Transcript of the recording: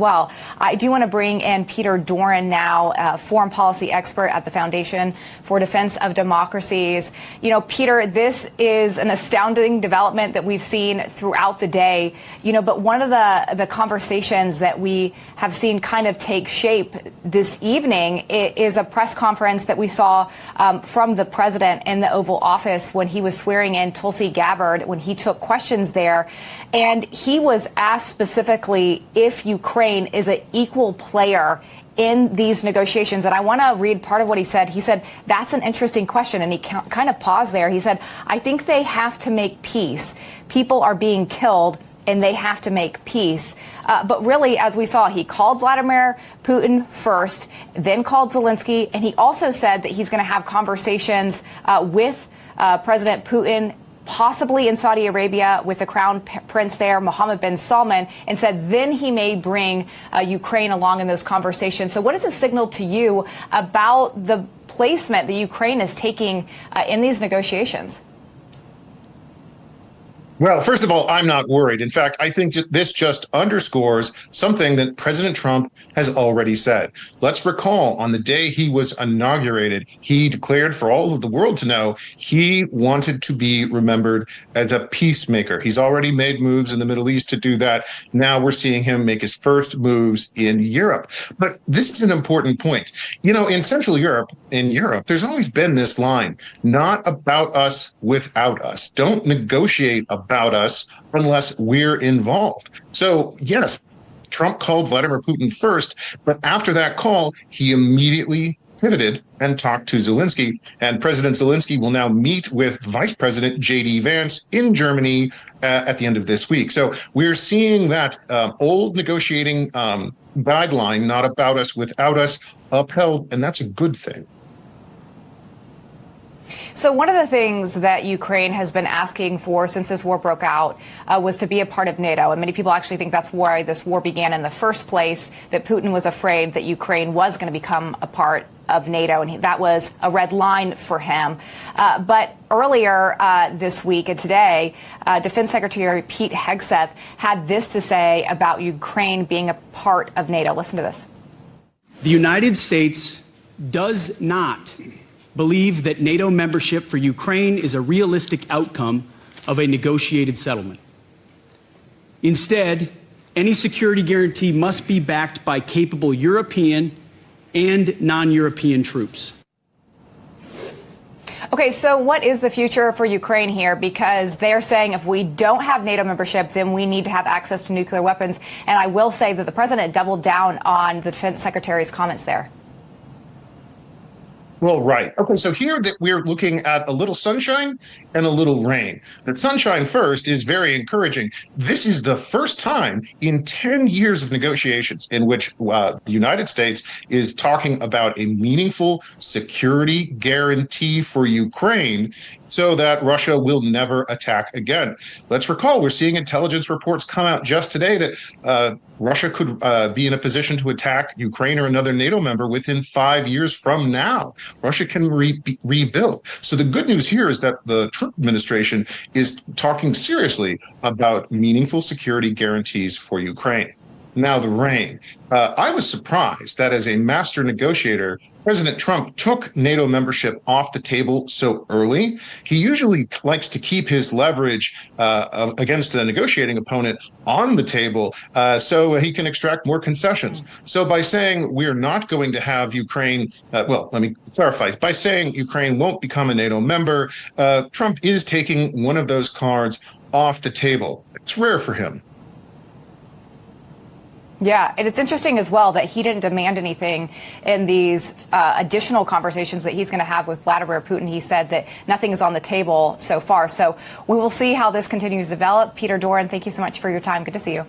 Well, I do want to bring in Peter Doran now, foreign policy expert at the Foundation for Defense of Democracies. You know, Peter, this is an astounding development that we've seen throughout the day, but one of the conversations that we have seen kind of take shape this evening is a press conference that we saw from the president in the Oval Office when he was swearing in Tulsi Gabbard, when he took questions there. And he was asked specifically if Ukraine is an equal player in these negotiations. And I want to read part of what he said. He said, that's an interesting question. And he kind of paused there. He said, I think they have to make peace. People are being killed and they have to make peace. But really, as we saw, he called Vladimir Putin first, then called Zelenskyy. And he also said that he's going to have conversations with President Putin, possibly in Saudi Arabia with the crown prince there, Mohammed bin Salman, and said then he may bring Ukraine along in those conversations. So what is a signal to you about the placement that Ukraine is taking in these negotiations? Well, first of all, I'm not worried. In fact, I think this just underscores something that President Trump has already said. Let's recall on the day he was inaugurated, he declared for all of the world to know he wanted to be remembered as a peacemaker. He's already made moves in the Middle East to do that. Now we're seeing him make his first moves in Europe. But this is an important point. In Central Europe, there's always been this line, not about us without us. Don't negotiate about us unless we're involved. So, yes, Trump called Vladimir Putin first, but after that call, he immediately pivoted and talked to Zelenskyy. And President Zelenskyy will now meet with Vice President J.D. Vance in Germany at the end of this week. So we're seeing that old negotiating guideline, not about us without us, upheld, and that's a good thing. So one of the things that Ukraine has been asking for since this war broke out was to be a part of NATO. And many people actually think that's why this war began in the first place, that Putin was afraid that Ukraine was going to become a part of NATO. And that was a red line for him. But earlier this week and today, Defense Secretary Pete Hegseth had this to say about Ukraine being a part of NATO. Listen to this. The United States does not believe that NATO membership for Ukraine is a realistic outcome of a negotiated settlement. Instead, any security guarantee must be backed by capable European and non-European troops. Okay, so what is the future for Ukraine here? Because they're saying if we don't have NATO membership, then we need to have access to nuclear weapons. And I will say that the president doubled down on the defense secretary's comments there. Well, right. Okay, so here that we're looking at a little sunshine and a little rain. The sunshine first is very encouraging. This is the first time in 10 years of negotiations in which the United States is talking about a meaningful security guarantee for Ukraine so that Russia will never attack again. Let's recall, we're seeing intelligence reports come out just today that Russia could be in a position to attack Ukraine or another NATO member within 5 years from now. Russia can rebuild. So the good news here is that the Trump administration is talking seriously about meaningful security guarantees for Ukraine. Now, the rain. I was surprised that as a master negotiator, President Trump took NATO membership off the table so early. He usually likes to keep his leverage against a negotiating opponent on the table so he can extract more concessions. So by saying we're not going to have Ukraine, well, let me clarify. By saying Ukraine won't become a NATO member, Trump is taking one of those cards off the table. It's rare for him. Yeah, and it's interesting as well that he didn't demand anything in these additional conversations that he's going to have with Vladimir Putin. He said that nothing is on the table so far. So we will see how this continues to develop. Peter Doran, thank you so much for your time. Good to see you.